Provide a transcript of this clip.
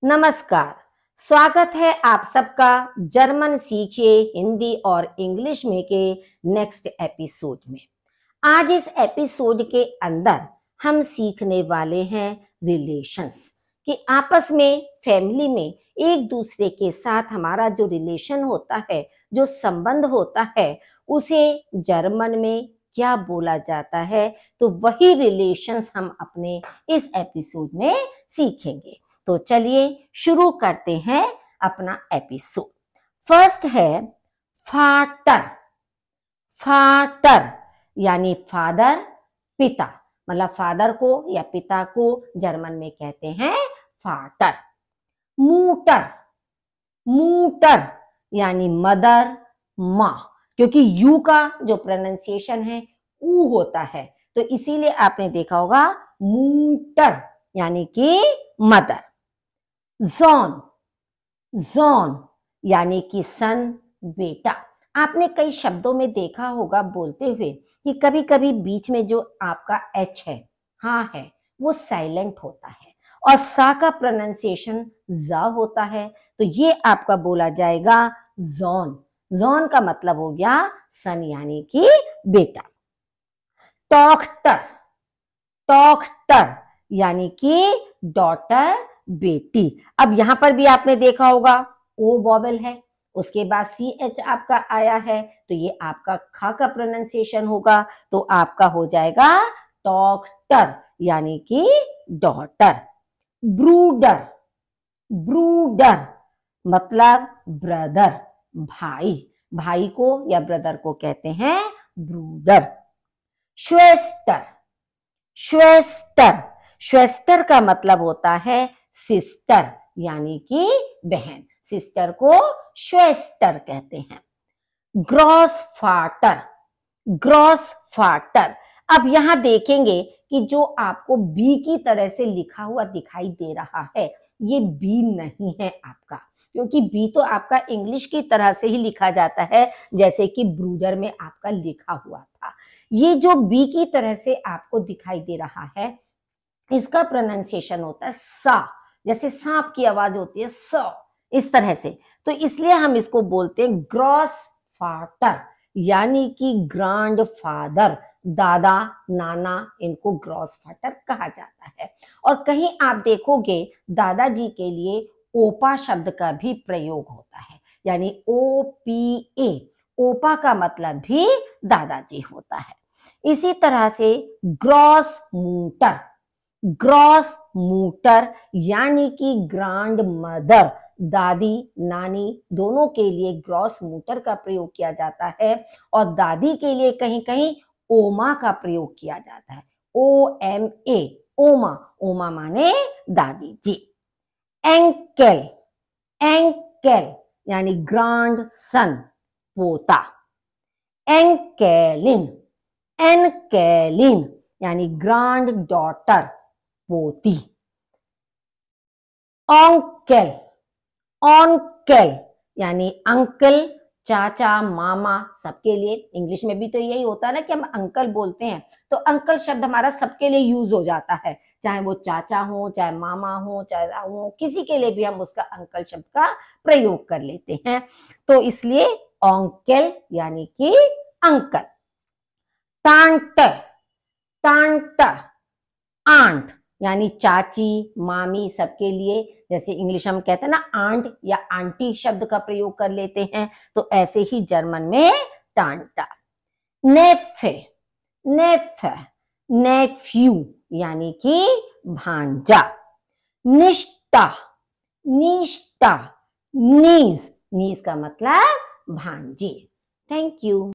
नमस्कार। स्वागत है आप सबका जर्मन सीखिए हिंदी और इंग्लिश में के नेक्स्ट एपिसोड में। आज इस एपिसोड के अंदर हम सीखने वाले हैं रिलेशंस, कि आपस में फैमिली में एक दूसरे के साथ हमारा जो रिलेशन होता है, जो संबंध होता है, उसे जर्मन में क्या बोला जाता है। तो वही रिलेशंस हम अपने इस एपिसोड में सीखेंगे। तो चलिए शुरू करते हैं अपना एपिसोड। फर्स्ट है फाटर। फाटर यानी फादर, पिता। मतलब फादर को या पिता को जर्मन में कहते हैं फाटर। मूटर। मूटर यानी मदर, माँ। क्योंकि यू का जो प्रोनाउंसिएशन है ऊ होता है, तो इसीलिए आपने देखा होगा मूटर यानी कि मदर। जॉन। जॉन यानी कि सन, बेटा। आपने कई शब्दों में देखा होगा बोलते हुए कि कभी कभी बीच में जो आपका एच है, हाँ है, वो साइलेंट होता है और सा का प्रोनाउंसिएशन जा होता है। तो ये आपका बोला जाएगा जॉन। जॉन का मतलब हो गया सन यानी कि बेटा। टॉक्टर। टॉक्टर यानी कि डॉटर, बेटी। अब यहां पर भी आपने देखा होगा ओ वॉवेल है, उसके बाद सी एच आपका आया है, तो ये आपका खा का प्रोनाउंसिएशन होगा, तो आपका हो जाएगा टॉक्टर यानी कि डॉटर। ब्रूडर। ब्रूडर मतलब ब्रदर, भाई। भाई को या ब्रदर को कहते हैं ब्रूडर। श्वेस्टर। श्वेस्टर। श्वेस्टर का मतलब होता है सिस्टर यानी कि बहन। सिस्टर को श्वेस्टर कहते हैं। ग्रॉस फाटर। ग्रॉस फाटर। अब यहां देखेंगे कि जो आपको बी की तरह से लिखा हुआ दिखाई दे रहा है, ये बी नहीं है आपका, क्योंकि बी तो आपका इंग्लिश की तरह से ही लिखा जाता है, जैसे कि ब्रूडर में आपका लिखा हुआ था। ये जो बी की तरह से आपको दिखाई दे रहा है, इसका प्रोनाउंसिएशन होता है सा, जैसे सांप की आवाज होती है स, इस तरह से। तो इसलिए हम इसको बोलते हैं ग्रॉस फाटर यानी कि ग्रैंड फादर, दादा, नाना, इनको ग्रॉस फाटर कहा जाता है। और कहीं आप देखोगे दादाजी के लिए ओपा शब्द का भी प्रयोग होता है, यानी ओ पी ए। ओपा का मतलब भी दादाजी होता है। इसी तरह से ग्रॉस मूटर। ग्रॉस मूटर यानी कि ग्रैंड मदर, दादी, नानी, दोनों के लिए ग्रॉस मूटर का प्रयोग किया जाता है। और दादी के लिए कहीं कहीं ओमा का प्रयोग किया जाता है, ओ एम ए, ओमा। ओमा माने दादी जी। एंकेल। एंकेल यानी ग्रैंड सन, पोता। एंकेलिन। एनकेलिन यानी ग्रैंड डॉटर, पोती। ऑन्केल। ऑन्केल यानी अंकल, चाचा, मामा, सबके लिए। इंग्लिश में भी तो यही होता है ना कि हम अंकल बोलते हैं, तो अंकल शब्द हमारा सबके लिए यूज हो जाता है, चाहे वो चाचा हो, चाहे मामा हो, चाहे हो, किसी के लिए भी हम उसका अंकल शब्द का प्रयोग कर लेते हैं। तो इसलिए ऑन्केल यानी कि अंकल। टांट। टांट आंट यानी चाची, मामी, सबके लिए। जैसे इंग्लिश हम कहते हैं ना आंट या आंटी शब्द का प्रयोग कर लेते हैं, तो ऐसे ही जर्मन में टांटा। नेफे। नेफे नेफ्यू यानी कि भांजा। निष्ठा। निष्ठा नीज। नीज का मतलब भांजी। Thank you.